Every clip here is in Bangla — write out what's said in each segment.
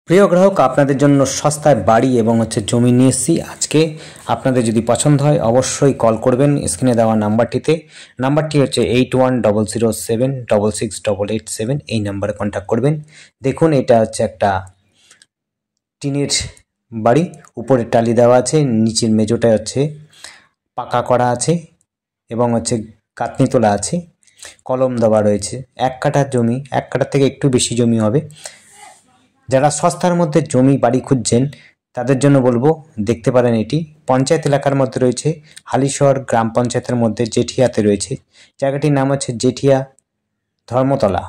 প্রিয় গ্রাহক, আপনাদের জন্য সস্তায় বাড়ি এবং জমি নিয়ে এসেছি। আজকে আপনাদের যদি পছন্দ হয় অবশ্যই কল করবেন স্ক্রিনে দেওয়া নাম্বারটিতে। নাম্বারটি হচ্ছে 8100766887। এই নাম্বারে কন্ট্যাক্ট করবেন। দেখুন, এটা হচ্ছে একটা টিনের বাড়ি, উপরে টালি দেওয়া আছে, নিচের মেজোটা হচ্ছে পাকা করা আছে এবং কাতনি তোলা আছে, কলম দেওয়া রয়েছে। 1 কাঠা জমি, 1 কাঠার থেকে একটু বেশি জমি হবে। যারা সস্তার মধ্যে জমি বাড়ি খুঁজছেন তাদের জন্য বলবো দেখতে পারেন। এটি পঞ্চায়েত এলাকার মধ্যে রয়েছে, হালিশহর গ্রাম পঞ্চায়েতের মধ্যে জেঠিয়াতে রয়েছে। জায়গাটির নাম হচ্ছে জেঠিয়া ধর্মতলা।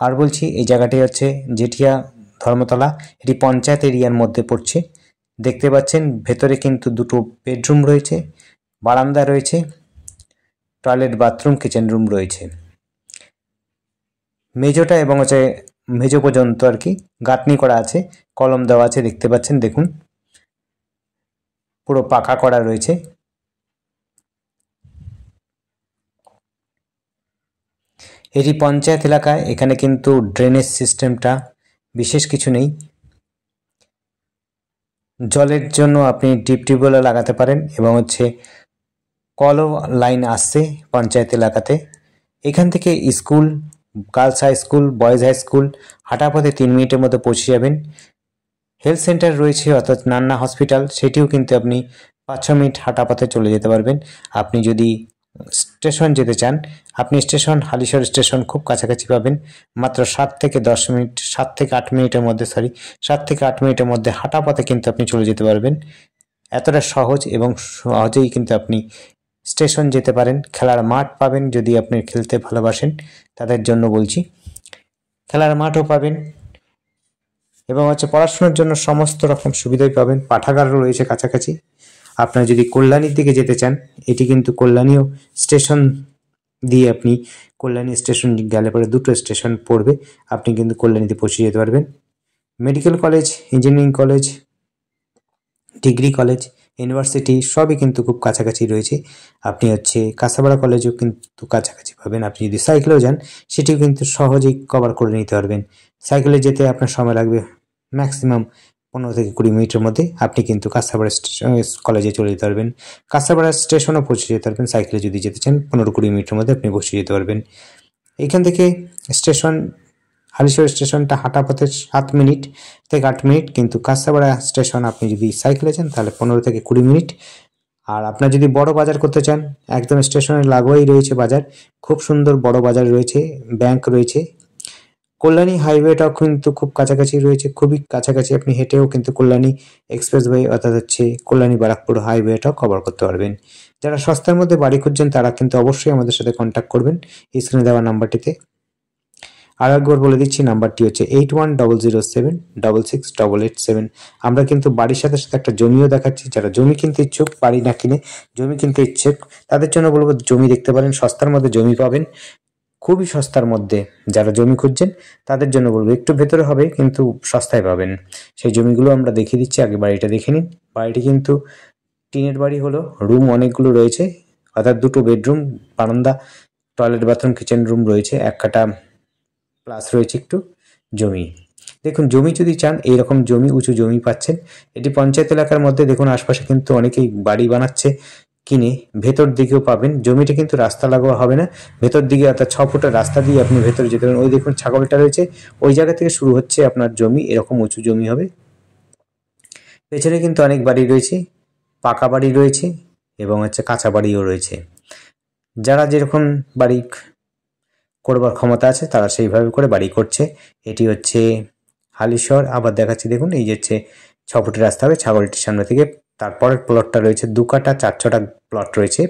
আর বলছি, এই জায়গাটি হচ্ছে জেঠিয়া ধর্মতলা, এটি পঞ্চায়েত এরিয়ার মধ্যে পড়ছে। দেখতে পাচ্ছেন ভেতরে কিন্তু দুটো বেডরুম রয়েছে, বারান্দা রয়েছে, টয়লেট, বাথরুম, কিচেন রুম রয়েছে। মেজোটা এবং মেজো পর্যন্ত আর কি গাঁথনি করা আছে, কলম দেওয়া আছে, দেখতে পাচ্ছেন। দেখুন, পুরো পাকা করা রয়েছে। এটি পঞ্চায়েত এলাকায়, এখানে কিন্তু ড্রেনেজ সিস্টেমটা বিশেষ কিছু নেই। জলের জন্য আপনি ডিপ টিউবওয়েলও লাগাতে পারেন এবং কলও লাইন আসছে পঞ্চায়েত এলাকাতে। এখান থেকে school, girls high school, boys high school হাঁটা পথে 3 মিনিটের মধ্যে পৌঁছে যাবেন। হেলথ সেন্টার রয়েছে অর্থাৎ নান্না হসপিটাল, সেটিও কিন্তু আপনি 5-6 মিনিট হাঁটা পথে চলে যেতে পারবেন। আপনি যদি স্টেশন যেতে চান, আপনি স্টেশন, হালিশহর স্টেশন খুব কাছাকাছি পাবেন। মাত্র 7 থেকে 8 মিনিটের মধ্যে 7 থেকে 8 মিনিটের মধ্যে হাঁটা পথে কিন্তু আপনি চলে যেতে পারবেন। এতটা সহজ এবং সহজেই কিন্তু আপনি স্টেশন যেতে পারেন। খেলার মাঠ পাবেন, যদি আপনি খেলতে ভালোবাসেন তাদের জন্য বলছি, খেলার মাঠও পাবেন এবং পড়াশোনার জন্য সমস্ত রকম সুবিধাই পাবেন। পাঠাগারও রয়েছে কাছাকাছি। আপনারা যদি কল্যাণীর দিকে যেতে চান, এটি কিন্তু কল্যাণীও স্টেশন দিয়ে আপনি কল্যাণী স্টেশন গেলে পরে 2টো স্টেশন পড়বে, আপনি কিন্তু কল্যাণীতে পৌঁছে যেতে পারবেন। Medical college, engineering college, degree college, university সবই কিন্তু খুব কাছাকাছি রয়েছে। আপনি কাঁসাপাড়া কলেজও কিন্তু কাছাকাছি পাবেন। আপনি যদি সাইকেলেও যান সেটিও কিন্তু সহজেই কভার করে নিতে পারবেন। সাইকেলে যেতে আপনার সময় লাগবে ম্যাক্সিমাম 15 থেকে 20 মিনিটের মধ্যে। আপনি কিন্তু কাঁসাপাড়া কলেজে চলে যেতে পারবেন, কাঁসাপাড়া স্টেশনও পৌঁছে যেতে পারবেন। সাইকেলে যদি যেতে চান 15-20 মিনিটের মধ্যে আপনি পৌঁছে যেতে পারবেন। এইখান থেকে স্টেশন, হালিশহর স্টেশনটা হাঁটা পথে 7 মিনিট থেকে 8 মিনিট, কিন্তু কাঁসাপাড়া স্টেশন আপনি যদি সাইকেলে যান তাহলে 15 থেকে 20 মিনিট। আর আপনার যদি বড় বাজার করতে চান, একদম স্টেশনের লাগোয়াই রয়েছে বাজার, খুব সুন্দর বড় বাজার রয়েছে, ব্যাংক রয়েছে। কল্যাণী হাইওয়েটাও কিন্তু খুব কাছাকাছি রয়েছে, খুবই কাছাকাছি। আপনি হেঁটেও কিন্তু কল্যাণী এক্সপ্রেসওয়ে অর্থাৎ কল্যাণী বারাকপুর হাইওয়েটাও কভার করতে পারবেন। যারা সস্তার মধ্যে বাড়ি খুঁজছেন তারা কিন্তু অবশ্যই আমাদের সাথে কন্ট্যাক্ট করবেন স্ক্রিনে দেওয়া নাম্বারটিতে। আর একবার বলে দিচ্ছি, নাম্বারটি হচ্ছে 8100766887। আমরা কিন্তু বাড়ির সাথে সাথে একটা জমিও দেখাচ্ছি। যারা জমি কিনতে ইচ্ছুক, বাড়ি না কিনে জমি কিনতে ইচ্ছুক, তাদের জন্য বলবো জমি দেখতে পারেন। সস্তার মধ্যে জমি পাবেন, খুবই সস্তার মধ্যে। যারা জমি খুঁজছেন তাদের জন্য বলবো একটু ভেতরে হবে কিন্তু সস্তায় পাবেন। সেই জমিগুলো আমরা দেখিয়ে দিচ্ছি, আগে বাড়িটা দেখে নিন। বাড়িটি কিন্তু টিনের বাড়ি হলো, রুম অনেকগুলো রয়েছে, অর্থাৎ 2টো বেডরুম, বারান্দা, টয়লেট, বাথরুম, কিচেন রুম রয়েছে। 1 কাঠা প্লাস রয়েছে একটু জমি। দেখুন, জমি যদি চান এইরকম জমি, উঁচু জমি পাচ্ছেন। এটি পঞ্চায়েত এলাকার মধ্যে। দেখুন আশপাশে কিন্তু অনেকেই বাড়ি বানাচ্ছে কিনে, ভেতর দিকেও পাবেন। জমিটা কিন্তু রাস্তা লাগোয়া হবে না, ভেতর দিকে অর্থাৎ 6 ফুটের রাস্তা দিয়ে আপনি ভেতরে যেতে পারেন। ওই দেখুন ছাগলটা রয়েছে, ওই জায়গা থেকে শুরু হচ্ছে আপনার জমি, এরকম উঁচু জমি হবে। পেছনে কিন্তু অনেক বাড়ি রয়েছে, পাকা বাড়ি রয়েছে এবং কাঁচা বাড়িও রয়েছে। যারা যেরকম বাড়ি করবার ক্ষমতা আছে তারা সেইভাবে করে বাড়ি করছে। এটি হালিশহর। আবার দেখাচ্ছি, দেখুন এই যে 6 ফুটের রাস্তা হবে ছাগলটির সামনে থেকে। তারপরের প্লটটা রয়েছে 2 কাঠা 4 ছটা প্লট রয়েছে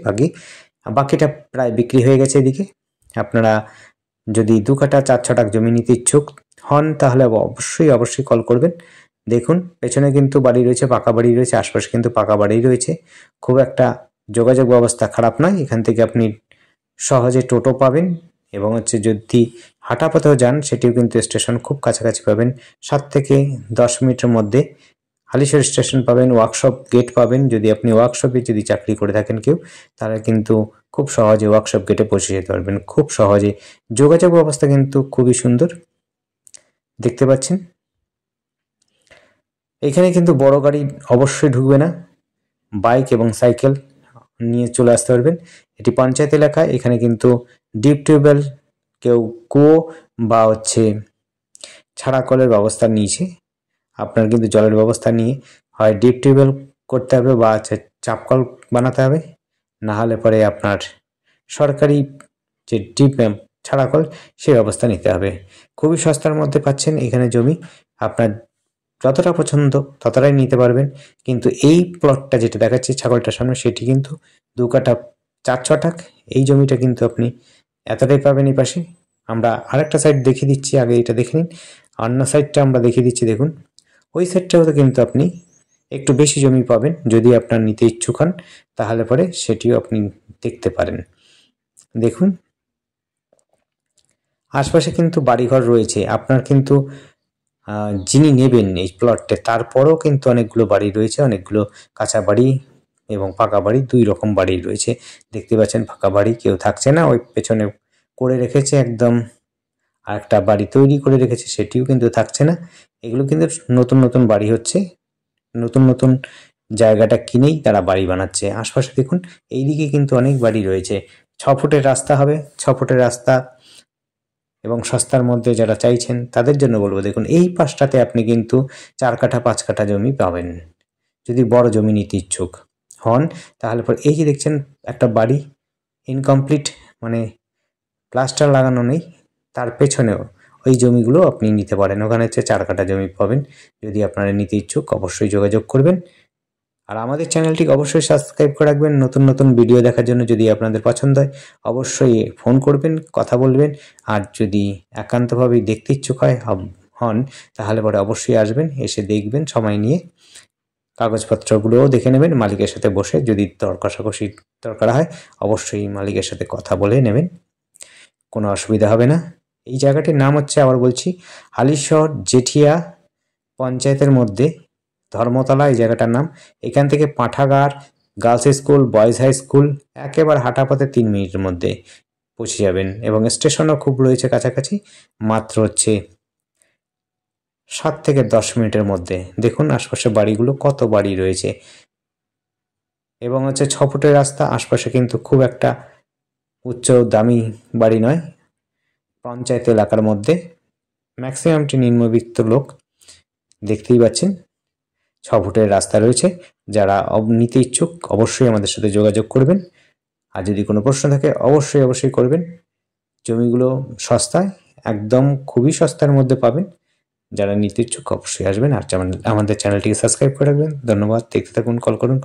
বাকিটা প্রায় বিক্রি হয়ে গেছে এদিকে। আপনারা যদি 2 কাঠা 4 ছটা জমি নিতে ইচ্ছুক হন তাহলে অবশ্যই কল করবেন। দেখুন পেছনে কিন্তু বাড়ি রয়েছে, পাকা বাড়ি রয়েছে, আশপাশে কিন্তু পাকা বাড়ি রয়েছে। খুব একটা যোগাযোগ ব্যবস্থা খারাপ নয়। এখান থেকে আপনি সহজে টোটো পাবেন এবং যদি হাঁটা পথেও যান সেটিও কিন্তু স্টেশন খুব কাছাকাছি পাবেন। 7 থেকে 10 মিনিটের মধ্যে হালিশহর স্টেশন পাবেন, ওয়ার্কশপ গেট পাবেন। যদি আপনি ওয়ার্কশপে যদি চাকরি করে থাকেন কেউ, তাহলে কিন্তু খুব সহজে ওয়ার্কশপ গেটে পৌঁছে যেতে পারবেন খুব সহজে। যোগাযোগ ব্যবস্থা কিন্তু খুবই সুন্দর, দেখতে পাচ্ছেন। এখানে কিন্তু বড় গাড়ি অবশ্যই ঢুকবে না, বাইক এবং সাইকেল নিয়ে চলে আসতে পারবেন। এটি পঞ্চায়েত এলাকা, এখানে কিন্তু ডিপ টিউবওয়েল, কেউ কুয়ো বা ছাড়া কলের ব্যবস্থা নিয়েছে। আপনার কিন্তু জলের ব্যবস্থা নিয়ে হয় ডিপ টিউবওয়েল করতে হবে বা চাপ কল বানাতে হবে, না হলে পরে আপনার সরকারি যে ডিপ ছাড়া কল সে ব্যবস্থা নিতে হবে। খুবই সস্তার মধ্যে পাচ্ছেন এখানে জমি, আপনার যতটা পছন্দ ততটাই নিতে পারবেন। কিন্তু এই প্লটটা যেটা দেখাচ্ছে ছাগলটার সামনে, সেটি কিন্তু 2 কাঠা 4 ছটাক। এই জমিটা কিন্তু আপনি এতটাই পাবেন এই পাশে। আমরা আরেকটা সাইড দেখিয়ে দিচ্ছি, আগে এটা দেখে নিন। অন্য সাইডটা আমরা দেখিয়ে দিচ্ছি, দেখুন ওই সাইডটাতে কিন্তু আপনি একটু বেশি জমি পাবেন। যদি আপনার নিতে ইচ্ছুক হন তাহলে পরে সেটিও আপনি দেখতে পারেন। দেখুন আশপাশে কিন্তু বাড়িঘর রয়েছে, আপনার কিন্তু যিনি নেবেন এই প্লটটা তারপরও কিন্তু অনেকগুলো বাড়ি রয়েছে, অনেকগুলো কাঁচা বাড়ি এবং পাকা বাড়ি, 2 রকম বাড়ি রয়েছে। দেখতে পাচ্ছেন ফাঁকা বাড়ি, কেউ থাকছে না, ওই পেছনে করে রেখেছে একদম, আর একটা বাড়ি তৈরি করে রেখেছে, সেটিও কিন্তু থাকছে না। এগুলো কিন্তু নতুন নতুন বাড়ি হচ্ছে, নতুন নতুন জায়গাটা কিনেই তারা বাড়ি বানাচ্ছে। আশপাশে দেখুন এইদিকে কিন্তু অনেক বাড়ি রয়েছে। 6 ফুটের রাস্তা হবে, 6 ফুটের রাস্তা এবং সস্তার মধ্যে যারা চাইছেন তাদের জন্য বলবো, দেখুন এই পাশটাতে আপনি কিন্তু 4 কাঠা 5 কাঠা জমি পাবেন। যদি বড় জমি নিতে ইচ্ছুক হন তাহলে পর এই যে দেখছেন একটা বাড়ি ইনকমপ্লিট, মানে প্লাস্টার লাগানো নেই, তার পেছনেও ওই জমিগুলো আপনি নিতে পারেন। ওখানে 4 কাঠা জমি পাবেন। যদি আপনারা নিতে ইচ্ছুক অবশ্যই যোগাযোগ করবেন। আর আমাদের চ্যানেলটিকে অবশ্যই সাবস্ক্রাইব করে রাখবেন নতুন নতুন ভিডিও দেখার জন্য। যদি আপনাদের পছন্দ হয় অবশ্যই ফোন করবেন, কথা বলবেন। আর যদি একান্তভাবেই দেখতে ইচ্ছুক হন তাহলে পরে অবশ্যই আসবেন, এসে দেখবেন সময় নিয়ে, কাগজপত্রগুলোও দেখে নেবেন মালিকের সাথে বসে। যদি দর কষাকষি দরকার হয় অবশ্যই মালিকের সাথে কথা বলে নেবেন, কোনো অসুবিধা হবে না। এই জায়গাটির নাম আবার বলছি, হালিশহর জেঠিয়া পঞ্চায়েতের মধ্যে ধর্মতলা এই জায়গাটার নাম। এখান থেকে পাঠাগার, girls school, boys high school একেবারে হাঁটা পথে 3 মিনিটের মধ্যে পৌঁছে যাবেন। এবং স্টেশনও খুব রয়েছে কাছাকাছি, মাত্র 7 থেকে 10 মিনিটের মধ্যে। দেখুন আশপাশে বাড়িগুলো, কত বাড়ি রয়েছে, এবং 6 ফুটের রাস্তা। আশপাশে কিন্তু খুব একটা উচ্চ দামি বাড়ি নয়, পঞ্চায়েত এলাকার মধ্যে ম্যাক্সিমামটি নিম্নবিত্ত লোক। দেখতেই পাচ্ছেন 6 ফুটের রাস্তা রয়েছে। যারা নিতে ইচ্ছুক অবশ্যই আমাদের সাথে যোগাযোগ করবেন। আর যদি কোনো প্রশ্ন থাকে অবশ্যই করবেন। জমিগুলো সস্তায়, একদম খুবই সস্তার মধ্যে পাবেন। যারা নিতে ইচ্ছুক অবশ্যই আসবেন। আর আমাদের চ্যানেলটিকে সাবস্ক্রাইব করে রাখবেন। ধন্যবাদ, দেখতে থাকুন, কল করুন।